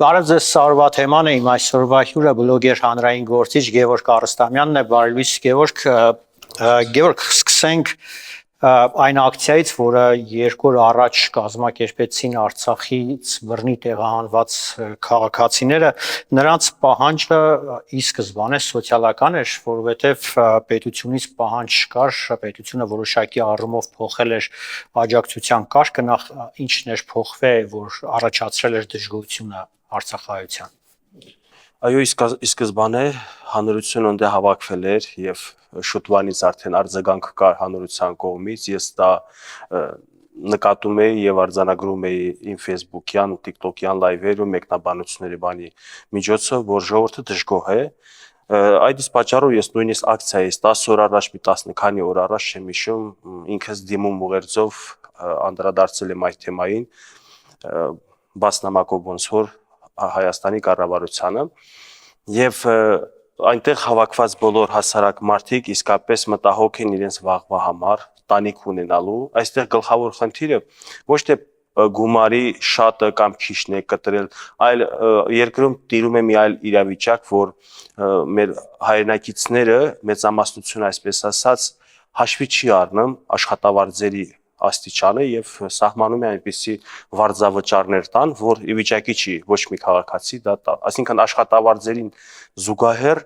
Բարև ձեզ, սարվա թեման է, իմ այսօրվա հյուրը բլոգեր հանրային գործիչ Գևորգ Արստամյանն է, բարև լույս Գևորգ, սկսենք այն ակցիայից, որը 2 օր առաջ կազմակերպեցին Արցախից բռնի տեղահանված քաղաքացիները, նրանց պահանջը ի սկզբանե սոցիալական էր, որովհետև պետությունից պահանջ կար, պետությունը որոշակի առումով փոխել էր աջակցության կարգը, նախ ինչն էր փոխվել, որ առաջացրել էր դժգոհությունը Արցախայցյան։ Այո, ի սկզբանե հանրությունը ընդ հավաքվել էր եւ շուտվանից արդեն արձագանք կար հանրության կողմից, ես դա նկատում էի եւ արձանագրում էի իմ Facebook-յան ու TikTok-յան լայվերում մեկնաբանությունների բանի միջոցով, որ ժողովուրդը դժգոհ է։ Այդ իսկ պատճառով ես նույնիսկ ակցիայից 10 օր առաջ, մի 10 քանի օր առաջ չեմ հիշում, ինքս դիմում ուղերձով անդրադարձել եմ այդ թեմային, բաց նամակով ոնց որ Հայաստանի կառավարությանը եւ այնտեղ հավաքված բոլոր հասարակ մարդիկ իսկապես մտահոգ են իրենց վաղվա համար, տանիք ունենալու։ Այստեղ գլխավոր խնդիրը ոչ թե գումարի շատը կամ քիչն է կտրել, այլ երկրում տիրում է մի այլ իրավիճակ, որ մեր հայրենակիցները մեծամասնությունը, այսպես ասած, հաշվի չի առնում աշխատավարձերի աստիճանը եւ սահմանում է այնպիսի վարձավճարներ տան, որ ի վիճակի չի ոչ մի քաղաքացի դա տա։ Այսինքն աշխատավարձերին զուգահեռ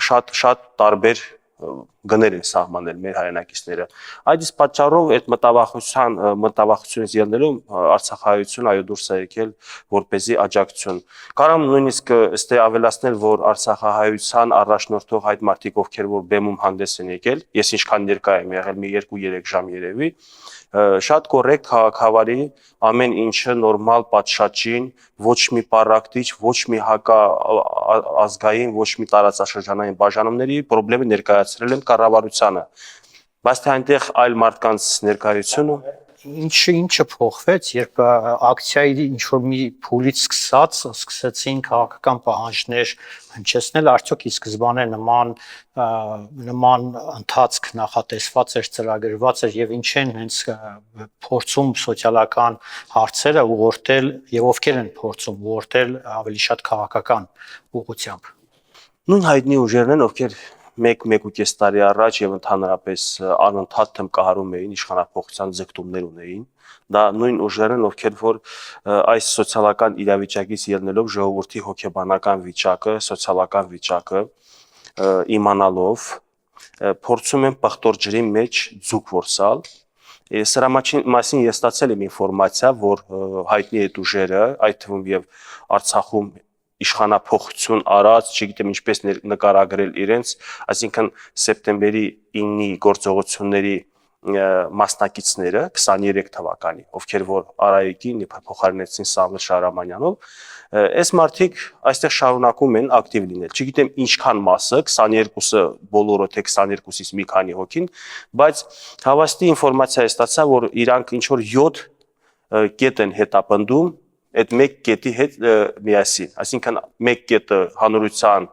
շատ տարբեր գներ են սահմանել մեր հայրենակիցները։ Այդ իսկ պատճառով այդ մտավախությունից ելնելով Արցախայցուն այո դուրս է եկել որպեսզի աջակցություն։ Կարամ նույնիսկ ըստե ավելացնել, որ Արցախահայության առաջնորդող այդ մարդիկ, ովքեր որ բեմում հանդես են եկել, ես ինչքան ներկա եմ եղել, մի 2-3 ժամ երևի, շատ կոռեկտ քաղաքավարի, ամեն ինչը նորմալ պատշաճին, ոչ մի պառակտիչ, ոչ մի հակաազգային, ոչ մի տարածաշրջանային բաժանումների խնդիրը ներկայացրել են կառավարությանը, բայց թե այնտեղ այլ մարդկանց ներկայությունը Ինչը փոխվեց, երբ ակցիայի ինչ-որ մի փուլից սկսեցին քաղաքական պահանջներ հնչեցնել, արդյոք ի սկզբանե նման ընթացք նախատեսված էր, ծրագրված էր եւ ինչ են հենց փորձում սոցիալական հարցերը ուղղորդել եւ ովքեր են փորձում ուղղորդել ավելի շատ քաղաքական ուղղությամբ։ Նույն հայտնի ուժերն են, ովքեր 1-1.5 տարի առաջ եւ ընդհանրապես անընդհատ թմկահարում էին իշխանապողության ձգտումներ ունեին, դա նույն ուժերն, ովքեր որ այս սոցիալական իրավիճակից ելնելով ժողովրդի հոգեբանական վիճակը, սոցիալական վիճակը իմանալով փորձում են պղտոր ջրի մեջ ձուկ որսալ։ Սրա մասին ես ստացել եմ ինֆորմացիա, որ հայտնի այդ ուժերը, այդ թվում եւ Արցախում իշխանապողություն արած, չգիտեմ ինչպես նկարագրել իրենց, այսինքն սեպտեմբերի 9-ի գործողությունների մասնակիցները 23 թվականի, ովքեր որ Արայիկին փոխարինեցին Սամվել Շահրամանյանով, այս մարդիկ այստեղ շարունակում են ակտիվ լինել։ Չգիտեմ ինչքան մասը, 22-ը բոլորը, թե 22-ից մի քանի հոգին, բայց հավաստի ինֆորմացիա ստացա, որ իրանք ինչ որ 7 կետ են հետապնդում այդ մեկ կետի հետ միասին, այսինքն մեկ կետը հանրության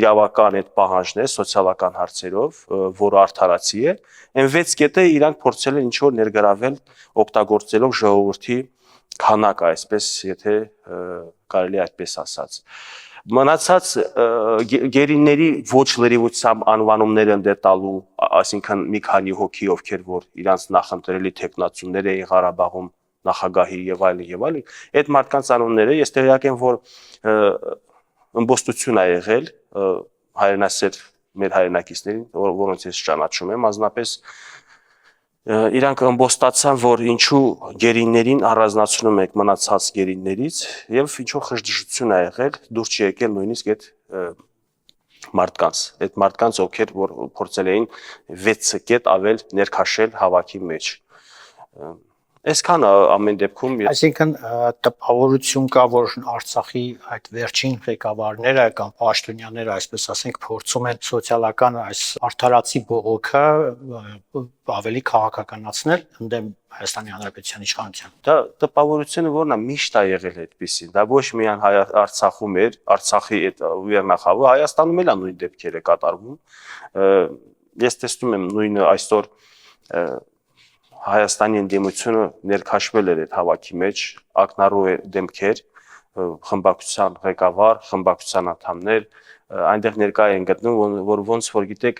իրավական այդ պահանջն է սոցիալական հարցերով, որը արդարացի է, այն 6 կետը իրանք փորձել են ինչ-որ ներգրավել օգտագործելով ժողովրդի քանակը, այսպես եթե կարելի այդպես ասած։ Մնացած գերիների ոչ լրիվությամբ անվանումներ են տալու, այսինքն մի քանի հոգի, ովքեր որ իրանց նախընտրելի թեկնածուներ էին Ղարաբաղում նախագահի եւ այլն, այդ մարդկանց անունները ես տեղյակ եմ, որ ըմբոստություն է եղել հայրենասեր մեր հայրենակիցներին, որոնց ես ճանաչում եմ, ազնապես իրանք ըմբոստացան, որ ինչու գերիներին առանձնացնում եք մնացած գերիներից եւ ինչու խժդժություն է եղել, դուրս չի եկել նույնիսկ այդ մարդկանց, ովքեր որ փորձել էին 6 կետ ավել ներքաշել հավաքի մեջ։ Այսքան ամեն դեպքում Այսինքն տպավորություն կա, որ Արցախի այդ վերջին ղեկավարները կամ պաշտոնյաները, այսպես ասենք, փորձում են սոցիալական այս արդարացի բողոքը ավելի քաղաքականացնել ընդդեմ Հայաստանի Հանրապետության իշխանության։ Դա տպավորությունը որն է միշտ է եղել այդպեսին, դա ոչ միայն Արցախում էր, Արցախի այդ վերնախավը, Հայաստանում էլ է նույն դեպքերը կատարվում։ Ես տեսնում եմ նույնը այսօր Հայաստանի ընդդիմությունը ներքաշվել էր այդ հավաքի մեջ, ակնառու է դեմքեր, խմբակցության ղեկավար, խմբակցության անդամներ այնտեղ ներկա են գտնում, որ ոնց որ գիտեք,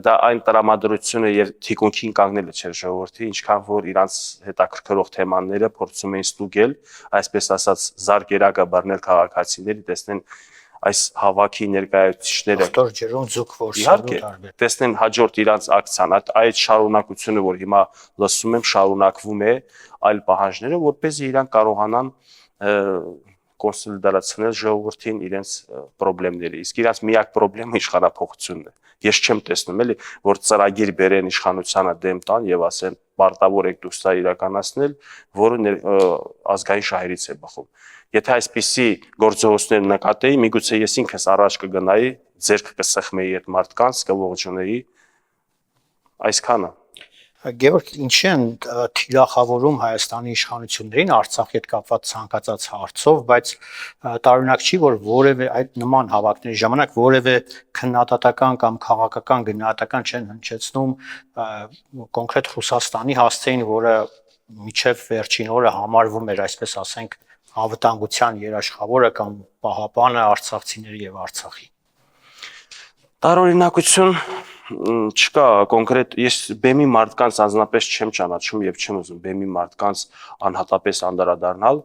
դա այն տրամադրությունը եւ թիկունքին կանգնելը չէր ժողովրդի, ինչքան որ իրանց հետաքրքրող թեմաները փորձում էին ստուգել, այսպես ասած, զարգերակը բռնել քաղաքացիների, տեսնեն այս հավաքի ներկայացուցիչները դոկտոր ջերում ձուկ որ իհարկե տեսնեն հաջորդ իրանց ակցիան, այդ շարունակությունը, որ հիմա լսում եմ, շարունակվում է այլ պահանջները, որպեսզի իրանք կարողանան կոնսոլիդացնել ժողովրդին իրենց խնդիրները։ Իսկ իրենց միակ խնդիրը իշխանափոխությունն է։ Ես չեմ տեսնում էլի, որ ծրագիր բերեն իշխանությանը դեմ տան եւ ասեն պարտավոր եք դուք սա իրականացնել, որը ազգային շահերից է բխում։ Եթե այսպիսի գործողություններ նկատեի, միգուցե ես ինքս առաջ կգնայի, ձեռք կսեղմեի այդ մարդկանց, կողջունեի, այսքանը։ Գևորգ, ինչի են թիրախավորում Հայաստանի իշխանություններին Արցախի հետ կապված ցանկացած հարցով, բայց տարօրինակ չի, որ որևէ այդ նման հավաքների ժամանակ որևէ քննադատական կամ քաղաքական գնահատական չեն հնչեցնում կոնկրետ Ռուսաստանի հասցեին, որը միջև վերջին օրը համարվում էր, այսպես ասենք, անվտանգության երաշխավորը կամ պահապանը արցախցիների եւ Արցախի։ Տարօրինակություն չկա կոնկրետ, ես բեմի մարդկանց անձնապես չեմ ճանաչում եւ չեմ ուզում բեմի մարդկանց անհատապես անդրադառնալ,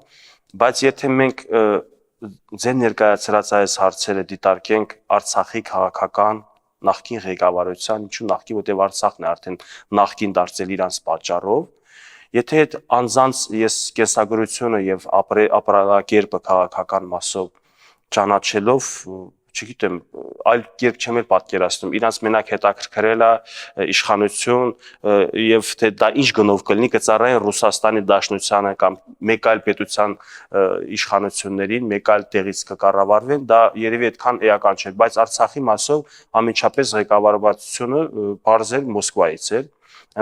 բայց եթե մենք ձեր ներկայացրած այս հարցերը դիտարկենք Արցախի քաղաքական նախկին ղեկավարության, ինչու նախկին, որտեղ Արցախն է արդեն նախկին դարձել իրանց պատճառով, եթե այդ անձանց ես կենսագրությունը եւ ապրելակերպը քաղաքական մասով ճանաչելով, չգիտեմ, այլ կերպ չեմ էլ պատկերացնում, իրանց մենակ հետաքրքրել է իշխանություն եւ թե դա ինչ գնով կլինի, կծառայեն Ռուսաստանի Դաշնությանը կամ մեկ այլ պետության իշխանություններին, մեկ այլ տեղից կկառավարվեն, դա երևի այդքան էական չէ, բայց Արցախի մասով ամենչապես ղեկավարվածությունը բարձր Մոսկվայից էր,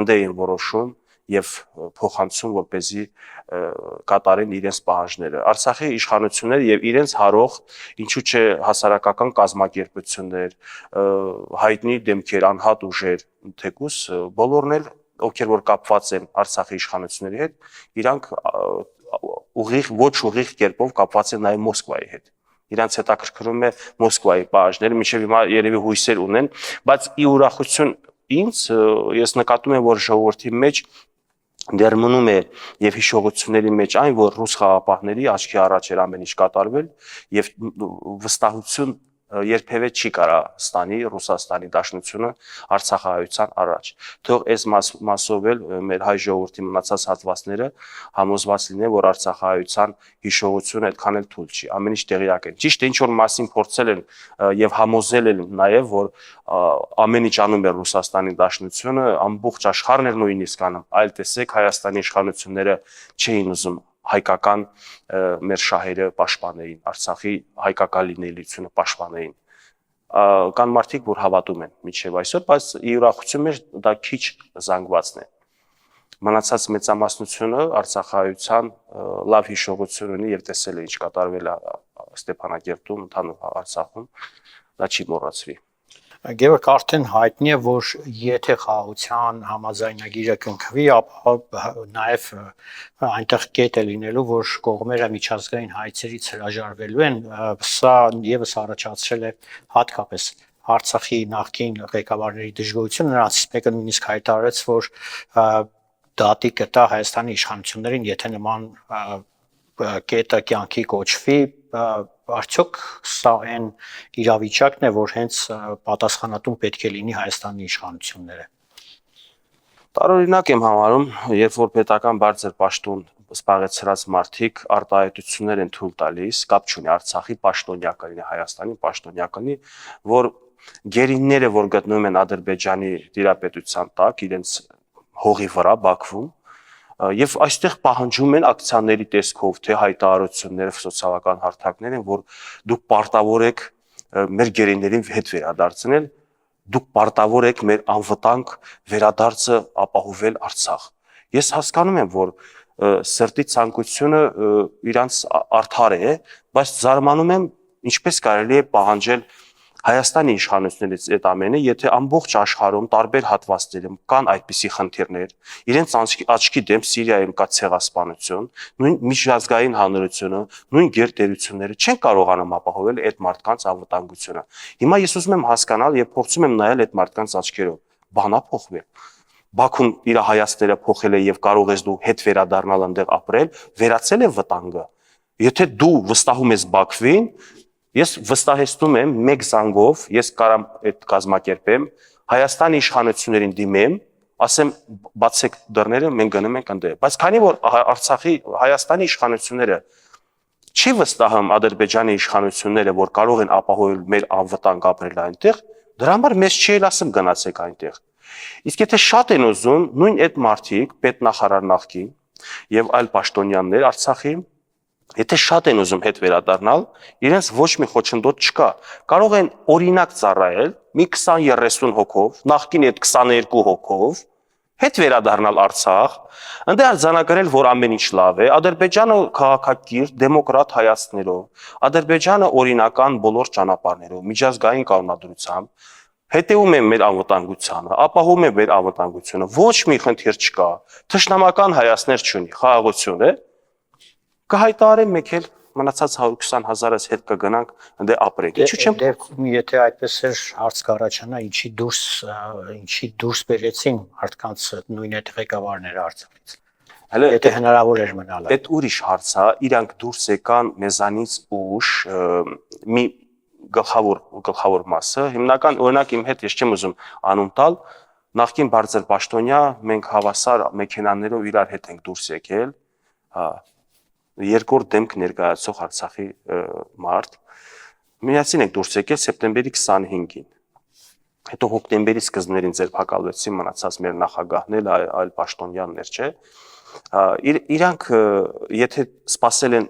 ընդ էին որոշում եւ փոխանցում, որպեսզի կատարեն իրենց պահանջները։ Արցախի իշխանությունները եւ իրենց հարող, ինչու՞ չէ հասարակական կազմակերպություններ, հայտնի դեմքեր, անհատ ուժեր, թեկուս բոլորն էլ, ովքեր որ կապված են Արցախի իշխանությունների հետ, իրանք ուղիղ ոչ ուղիղ կերպով կապված են նաեւ Մոսկվայի հետ։ Իրանց հետաքրքրում է Մոսկվայի պահանջները, մինչեւ հիմա երևի հույսեր ունեն, բայց ի ուրախություն ինձ ես նկատում եմ, որ ժողովրդի մեջ դեռ մնում է եւ հիշողությունների մեջ այն, որ ռուս խաղապահների աչքի առաջ էր ամեն ինչ կատարվել եւ վստահություն երբևէ չի կարա ստանի Ռուսաստանի Դաշնությունը Արցախահայության առաջ։ Թող այս մասով էլ մեր հայ ժողովրդի մնացած հատվածները համոզված լինեն, որ Արցախահայության հիշողությունը այդքան էլ թույլ չի, ամեն ինչ տեղյակ են։ Ճիշտ է, ինչ որ մասին փորձել են եւ համոզել են նաեւ, որ ամեն ինչ անում է Ռուսաստանի Դաշնությունը, ամբողջ աշխարհն էր նույնիսկ անում, այլ տեսեք Հայաստանի իշխանությունները չէին ուզում հայկական մեր շահերը պաշտպանեին, Արցախի հայկական լինելիությունը պաշտպանեին։ Կան մարդիկ, որ հավատում են մինչև այսօր, բայց ի ուրախություն մեջ դա քիչ զանգվածն է։ Մնացած մեծամասնությունը Արցախահայության լավ հիշողություն ունի եւ տեսել է ինչ կատարվել է Ստեփանակերտում, ընդհանուր Արցախում, դա չի մոռացվի։ Գևորգ, արդեն հայտնի է, որ եթե խաղաղության համաձայնագիրը կնքվի, ապա նաև այնտեղ կետ է լինելու, որ կողմերը միջազգային հայցերից հրաժարվելու են, սա եւս առաջացրել է հատկապես Արցախի նախկին ղեկավարների դժգոհությունը, նրանցից մեկը նույնիսկ հայտարարեց, որ դատի կտա Հայաստանի իշխանություններին, եթե նման կետը կյանքի կոչվի, արդյոք սա այն իրավիճակն է, որ հենց պատասխանատուն պետք է լինի Հայաստանի իշխանությունները։ Տարօրինակ եմ համարում, երբ որ պետական բարձր պաշտոն զբաղեցրած մարդիկ արտահայտություններ են թույլ տալիս, կապ չունի Արցախի պաշտոնյա կլինի, Հայաստանի պաշտոնյա կլինի, որ գերիները, որ գտնվում են Ադրբեջանի տիրապետության տակ, իրենց հողի վրա Բաքվում, եւ այստեղ պահանջում են ակցիաների տեսքով, թե հայտարարությունները, սոցիալական հարթակներ են, որ դուք պարտավոր եք մեր գերիներին հետ վերադարձնել, դուք պարտավոր եք մեր անվտանգ վերադարձը ապահովել Արցախ։ Ես հասկանում եմ, որ սրտի ցանկությունը իրանց արդար է, բայց զարմանում եմ, ինչպես կարելի է պահանջել Հայաստանի իշխանություններից այդ ամենը, եթե ամբողջ աշխարհում տարբեր հատվածներում կան այդպիսի խնդիրներ, իրենց աչքի դեմ Սիրիայում կա ցեղասպանություն, նույն միջազգային հանրությունը, նույն գերտերությունները չեն կարողանում ապահովել այդ մարդկանց անվտանգությունը։ Հիմա ես ուզում եմ հասկանալ եւ փորձում եմ նայել այդ մարդկանց աչքերով, բանա փոխվել։ Բաքուն իր հայացքները փոխել է եւ կարող ես դու հետ վերադառնալ այնտեղ ապրել, վերացել է վտանգը։ Եթե դու վստահում ես Բաքվին, ես վստահեցնում եմ մեկ զանգով, ես կարամ այդ կազմակերպեմ, Հայաստանի իշխանություններին դիմեմ, ասեմ բացեք դռները, մենք գնում ենք այնտեղ։ Բայց քանի որ Արցախի Հայաստանի իշխանությունները չի վստահում Ադրբեջանի իշխանությունները, որ կարող են ապահովել մեր անվտանգ ապրել այնտեղ, դրա համար մեզ չի էլ ասում գնացեք այնտեղ։ Իսկ եթե շատ են ուզում, նույն այդ մարդիկ, պետնախարար նախկին եւ այլ պաշտոնյաներ Արցախի, եթե շատ են ուզում հետ վերադառնալ, իրենց ոչ մի խոչընդոտ չկա։ Կարող են օրինակ ծառայել մի 20-30 հոգով, նախկին այդ 22 հոգով, հետ վերադառնալ Արցախ, այնտեղ արձանագրել, որ ամեն ինչ լավ է, Ադրբեջանը քաղաքակիրթ, դեմոկրատ հայացքներով, Ադրբեջանը օրինական բոլոր ճանապարհներով, միջազգային կանոնադրությամբ հետևում են մեր անվտանգությանը, ապահովում են մեր անվտանգությունը, ոչ մի խնդիր չկա, թշնամական հայացքներ չունի, խաղաղություն է, կհայտարարեն մեկ էլ մնացած 120,000-ը հետ կգնանք այնտեղ ապրենք։ Ինչու՞ չեմ դեպքում, եթե այդպես էր հարց կառաջանա, ինչի դուրս բերեցին մարդկանց նույն այդ ղեկավարները Արցախից։ Հələ Եթե հնարավոր էր մնալ։ Այդ ուրիշ հարց է, իրանք դուրս եկան մեզանից ուշ մի գլխավոր մասը, հիմնական օրինակ իմ հետ ես չեմ ուզում անուն տալ, նախկին բարձր պաշտոնյա մենք հավասար մեքենաներով իրար հետ ենք դուրս եկել, հա, երկրորդ դեմք ներկայացող Արցախի մարդ, միասին ենք դուրս եկել սեպտեմբերի 25-ին, հետո հոկտեմբերի սկզբներին ձերբակալվեցին մնացած մեր նախագահներ, այլ պաշտոնյաներ, չէ, իրանք եթե սпасել են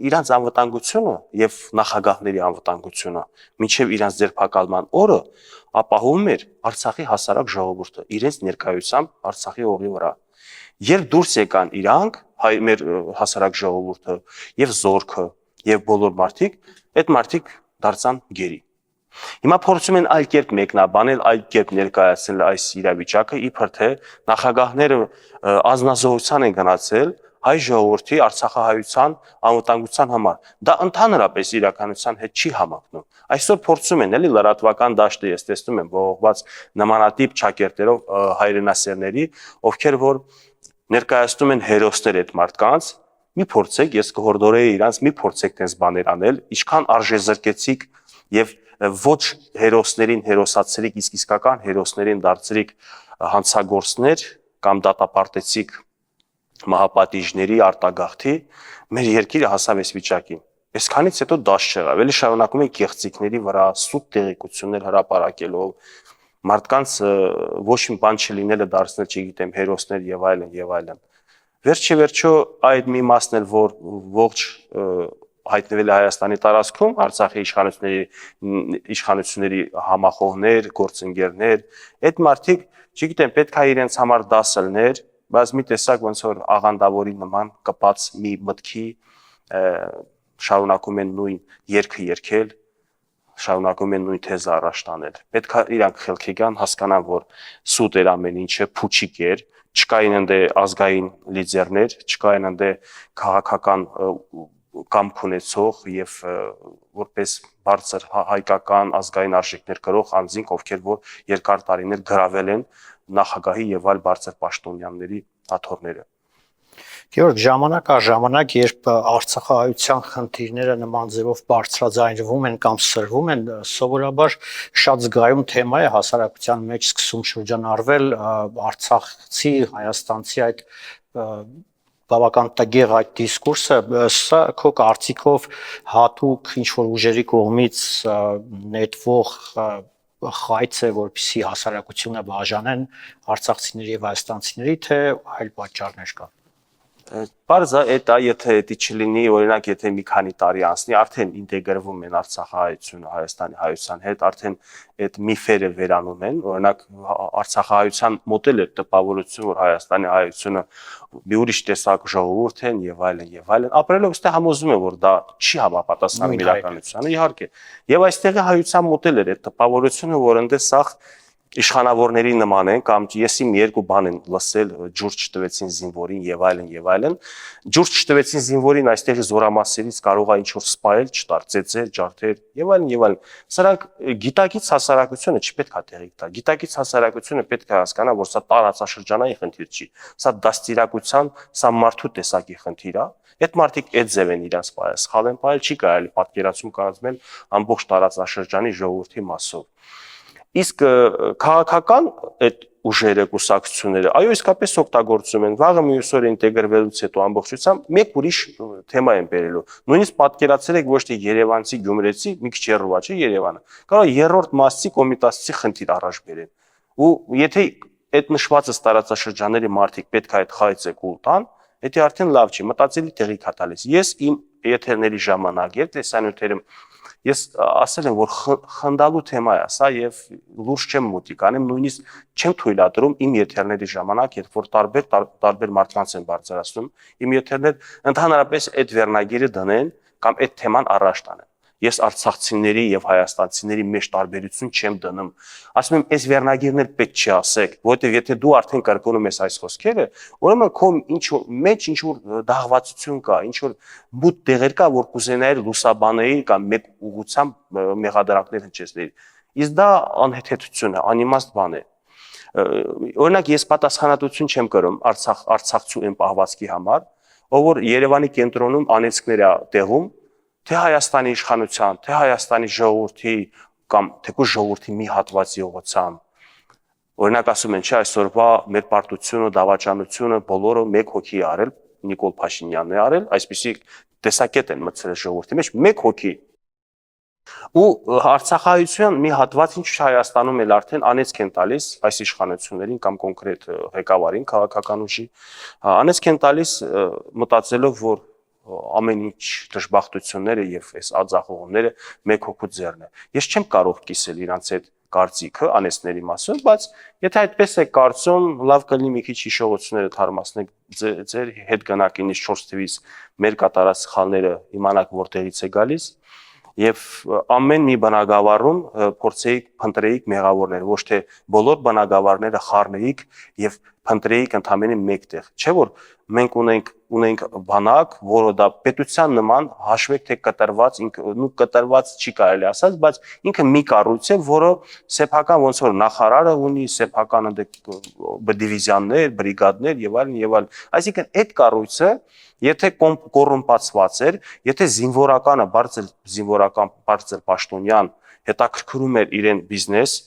իրանց անվտանգությունը եւ նախագահների անվտանգությունը մինչեւ իրանց ձերբակալման օրը ապահովում էր Արցախի հասարակ ժողովուրդը իրենց ներկայությամբ Արցախի օղի վրա երբ դուրս եկան իրանք մեր հասարակ ժողովուրդը եւ զորքը եւ բոլոր մարդիկ այդ մարդիկ դարձան գերի Հիմա փորձում են այլ կերպ մեկնաբանել, այլ կերպ ներկայացնել այս իրավիճակը, իբր թե նախագահները ազնազողության են գնացել հայ ժողովրդի Արցախահայության անվտանգության համար։ Դա ընդհանրապես իրականության հետ չի համակնում։ Այսօր փորձում են էլի լրատվական դաշտը ես տեսնում եմ ողողված նմանատիպ ճակերտերով հայրենասերների, ովքեր որ ներկայացնում են հերոսներ այդ մարդկանց, մի փորձեք, ես կհորդորեի իրանց, մի փորձեք տես բաներ անել, ինչքան արժեզրկեցիք եւ ոչ հերոսներին հերոսացրիք, իսկ իսկական հերոսներին դարձրիք հանցագործներ կամ դատապարտեցիք մահապատիժների արտագաղթի, մեր երկիրը հասավ այս վիճակին։ Այսքանից հետո դաշ չեղավ, էլի շարունակում են կեղծիքների վրա սուտ տեղեկություններ հրապարակելով, մարդկանց ոչ մի բան չլինելը դարձնել, չգիտեմ, հերոսներ եւ այլն եւ այլն։ Վերջիվերջո այդ մի մասն էլ որ ողջ հայտնվել է Հայաստանի տարածքում, Արցախի իշխանությունների համախոհներ, գործընկերներ, այդ մարդիկ, չգիտեմ, պետք է իրենց համար դասելներ, բայց մի տեսակ ոնց որ աղանդավորի նման կպած մի մտքի շարունակում են նույն երգը երգել, շարունակում են նույն թեզը առաջ տանել։ Պետք է իրանք խելքի գան, հասկանան, որ սուտ էր ամեն ինչը, փուչիկ էր, չկային այնտեղ ազգային լիդերներ, չկային այնտեղ քաղաքական կամք ունեցող եւ որպես բարձր հայկական ազգային արժեքներ կրող անձինք, ովքեր որ երկար տարիներ գրավել են նախագահի եւ այլ բարձր պաշտոնյաների աթոռները։ Գեորգ, ժամանակ առ ժամանակ, երբ Արցախահայության խնդիրները նման ձևով բարձրաձայնվում են կամ սրվում են, սովորաբար շատ զգայուն թեմա է հասարակության մեջ սկսում շրջանառվել Արցախցի, հայաստանցի այդ բավական տգեղ այդ դիսկուրսը, սա քո կարծիքով հատուկ ինչ-որ ուժերի կողմից նետվող խայծ է, որպեսզի հասարակությունը բաժանեն արցախցիների եւ հայաստանցիների, թե այլ պատճառներ կան։ Պարզա էտա եթե դա չլինի, օրինակ եթե մի քանի տարի անցնի, արդեն ինտեգրվում են Արցախահայությունը Հայաստանի հայության հետ, արդեն այդ միֆերը վերանում են, օրինակ Արցախահայության մոդելը տպավորություն, որ Հայաստանի հայությունը մի ուրիշ տեսակ ժողովուրդ են եւ այլն, ապրելով ստե համոզում են, որ դա չի համապատասխանում իրականությանը, իհարկե։ Եվ այստեղի հայության մոդելը այդ տպավորությունը, որ ընդես սաղ իշխանավորների նման են կամ ես իմ երկու բան են լսել ջուր չտվեցին զինվորին եւ այլն ջուր չտվեցին զինվորին այստեղի զորամասերից կարող է ինչ որ սպայել չտար ծեծել ջարդեր եւ այլն սրանք գիտակից հասարակությունը չպետք է տեղի տա գիտակից հասարակությունը պետք է հասկանա որ սա տարածաշրջանային խնդիր չի սա դաստիարակության սա մարդու տեսակի խնդիր է այդ մարդիկ այդ ձև են իրանց պայել սխալ են պայել չի կարելի պատկերացում կազմել ամբողջ տարածաշրջանի ժողովրդի մասով Իսկ քաղաքական այդ ուժերը կուսակցությունները այո իսկապես օգտագործում են վաղը մյուս օրը ինտեգրվելուց հետո ամբողջությամբ մեկ ուրիշ թեմա են բերելու նույնիսկ պատկերացրեք ոչ թե Երևանցի գյումրեցի մի քիչ երրվա չէ Երևանը կարող երրորդ մասի կոմիտասցի խնդիր առաջ բերեն ու եթե այդ նշվածը տարածաշրջանների մարդիկ պետք է այդ խայծը կուլ տան դա արդեն լավ չի մտածելի տեղի կա տալիս ես իմ եթերների ժամանակ եւ տեսանյութերում Ես ասել եմ, որ խնդալու թեմա է սա եւ լուրջ չեմ մոտիկ անեմ, նույնիսկ չեմ թույլատրում իմ եթերների ժամանակ, երբ որ տարբեր մարդկանց են բարձրացնում, իմ եթերներ ընդհանրապես այդ վերնագիրը դնեն կամ այդ թեման առաջ տանեն։ Ես արցախցիների եւ հայաստանցիների մեջ տարբերություն չեմ դնում։ Ասում եմ, այս վերնագիրն էլ պետք չի ասեք, որովհետեւ եթե դու արդեն կրկնում ես այս խոսքերը, ուրեմն քո մեջ ինչ որ դահվածություն կա, ինչ որ բուտ տեղեր կա, որ կուզենայր լուսաբանեի կամ մեկ ուղղությամբ մեղադրանքներ հնչեցնել։ Իսկ դա անհեթեթություն է, անիմաստ բան է։ Օրինակ ես պատասխանատվություն չեմ կրում Արցախցու այն պահվածքի համար, ով որ Երևանի կենտրոնում անեծքներ է տեղում թե Հայաստանի իշխանության, թե Հայաստանի ժողովրդի կամ թեկուզ ժողովրդի մի հատվածի ուղղությամբ։ Օրինակ ասում են, չէ, այսօրվա մեր պարտությունը, դավաճանությունը բոլորը մեկ հոգի արել, Նիկոլ Փաշինյանն է արել, այսպիսի տեսակետ են մտցրել ժողովրդի մեջ, մեկ հոգի։ Ու Արցախահայության մի հատված ինչ Հայաստանում էլ արդեն անեծք են տալիս այս իշխանություններին կամ կոնկրետ ղեկավարին, քաղաքական ուժի, անեծք են տալիս մտածելով, որ ամեն ինչ դժբախտությունները եւ այս ածախողումները մեկ հոգու ձեռն է։ Ես չեմ կարող կիսել իրանց այդ կարծիքը անեծների մասով, բայց եթե այդպես է կարծում, լավ կլինի մի քիչ հիշողությունները թարմացնեք ձեր հետ գնաք 4 թվից մեր կատարած սխալները իմանաք որտեղից է գալիս եւ ամեն մի բնակավարում փորձեիք փնտրեիք մեղավորներ, ոչ թե բոլոր բնակավարները խառնեիք եւ փնտրեիք ընդամենը մեկտեղ։ Չէ՞ որ մենք ունենք բանակ, որը դա պետության նման հաշվեք թե կտրված, կտրված չի կարելի ասած, բայց ինքը մի կառույց է, որը սեփական ոնց որ նախարարը ունի, սեփական դիվիզիաներ, բրիգադներ եւ այլն։ Այսինքն այդ կառույցը, եթե կոռումպացված էր, եթե զինվորականը, բարձր պաշտոնյան հետաքրքրում էր իրեն բիզնես,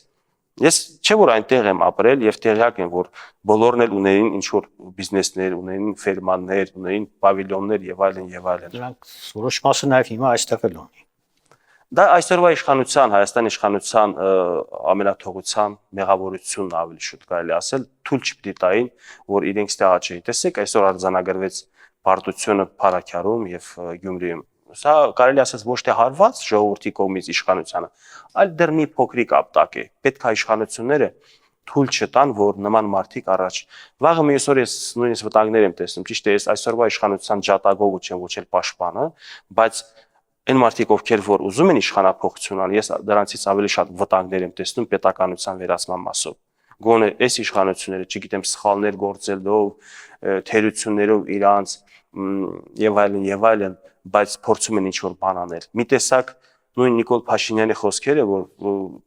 ես չէ որ այնտեղ եմ ապրել եւ տեղյակ եմ, որ բոլորն էլ ունեին ինչ որ բիզնեսներ, ունեին ֆերմաններ, ունեին պավիլյոններ եւ այլն։ Դրանք որոշ մասը նաեւ հիմա այստեղ էլ ունի։ Դա այսօրվա իշխանության, Հայաստանի իշխանության ամենաթողության մեղավորությունն ավելի շուտ կարելի ասել, թույլ չպիտի տային, որ իրենք ստեղ աճեին։ Տեսեք, այսօր արձանագրվեց պարտությունը Փարաքյարում եւ Գյումրիում։ Սա կարելի ասած ոչ թե հարված ժողովրդի կողմից իշխանությանը, այլ դեռ մի փոքրիկ ապտակ է։ Պետք է իշխանությունները թույլ չտան, որ նման մարդիկ առաջ։ Վաղը մյուս օր ես նույնիսկ վտանգներ եմ տեսնում, ճիշտ է, ես այսօրվա իշխանության ջատագովը չեմ ոչ էլ պաշտպանը, բայց այն մարդիկ, ովքեր որ ուզում են իշխանափոխություն անել, ես դրանցից ավելի շատ վտանգներ եմ տեսնում պետականության վերացման մասով։ Գոնե այս իշխանությունները, չգիտեմ, սխալներ գործելով, թերություններով իրանց եւ այլն, բայց փորձում են ինչ-որ բան անել։ Մի տեսակ նույն Նիկոլ Փաշինյանի խոսքերը, որ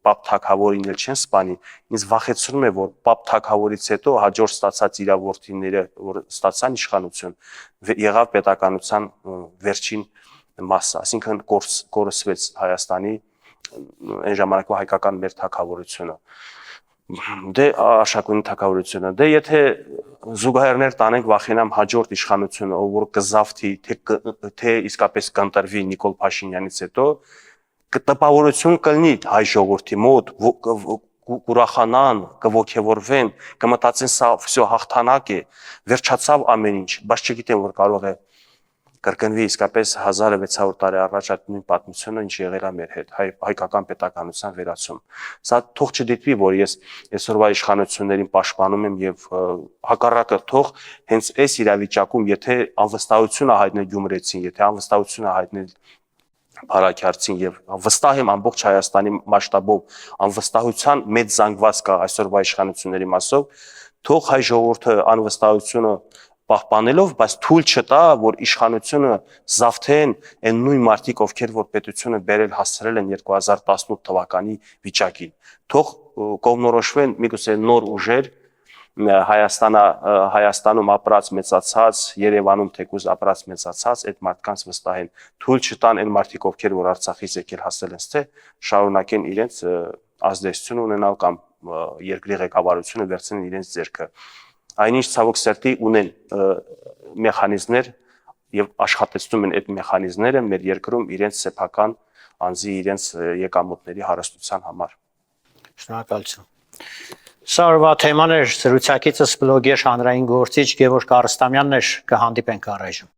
Պապ Թագավորին էլ չեն սպանի, ինձ վախեցնում է, որ Պապ Թագավորից հետո հաջորդ ստացած իրավորդիները, որ ստացան իշխանություն, եղավ պետականության վերջին մասը, այսինքն կորսվեց Հայաստանի այն ժամանակվա հայկական մեր թագավորությունը։ Դե Արշակունի թագավորությունը, դե եթե զուգահեռներ տանենք վախենամ հաջորդ իշխանությունը, ով որ կզավթի, թե իսկապես կընտրվի Նիկոլ Փաշինյանից հետո, տպավորություն կլինի հայ ժողովրդի մոտ, կուրախանան, կողքեվորվեն, կմտածեն սա վсё հաղթանակ է, վերջացավ ամեն ինչ, բայց չգիտեմ որ կարող է կրկնվի իսկապես 1600 տարի առաջ այդ նույն պատմությունը ինչ եղել է մեր հետ հայկական պետականության վերացում։ Սա թող չդիտվի, որ ես այսօրվա իշխանություններին պաշտպանում եմ եւ հակառակը թող հենց այս իրավիճակում, եթե անվստահություն է հայտնել գյումրեցին, եթե անվստահություն է հայտնել Փարաքյարցին եւ վստահ եմ ամբողջ Հայաստանի մասշտաբով անվստահության մեծ զանգված կա այսօրվա իշխանությունների մասով, թող հայ ժողովուրդը անվստահությունը պահպանելով, բայց թույլ չտա, որ իշխանությունը զավթեն այն նույն մարդիկ, ովքեր որ պետությունը բերել հասցրել են 2018 թվականի վիճակին։ Թող կողմնորոշվեն միգուցե նոր ուժեր Հայաստանում ապրած մեծացած, Երևանում թեկուզ ապրած մեծացած այդ մարդկանց վստահեն, թույլ չտան այն մարդիկ, ովքեր որ Արցախից եկել հասել են, թե շարունակեն իրենց ազդեցություն ունենալ կամ երկրի ղեկավարությունը վերցնեն իրենց ձեռքը։ Այնինչ ցավոք սերտի ունեն մեխանիզմներ եւ աշխատեցնում են այդ մեխանիզմները մեր երկրում իրենց սեփական անձի իրենց եկամուտների հարստության համար։ Շնորհակալություն։ Սարվա թեման էր զրուցակիցս բլոգեր հանրային գործիչ Գևորգ Արստամյանն էր, կհանդիպենք առայժմ։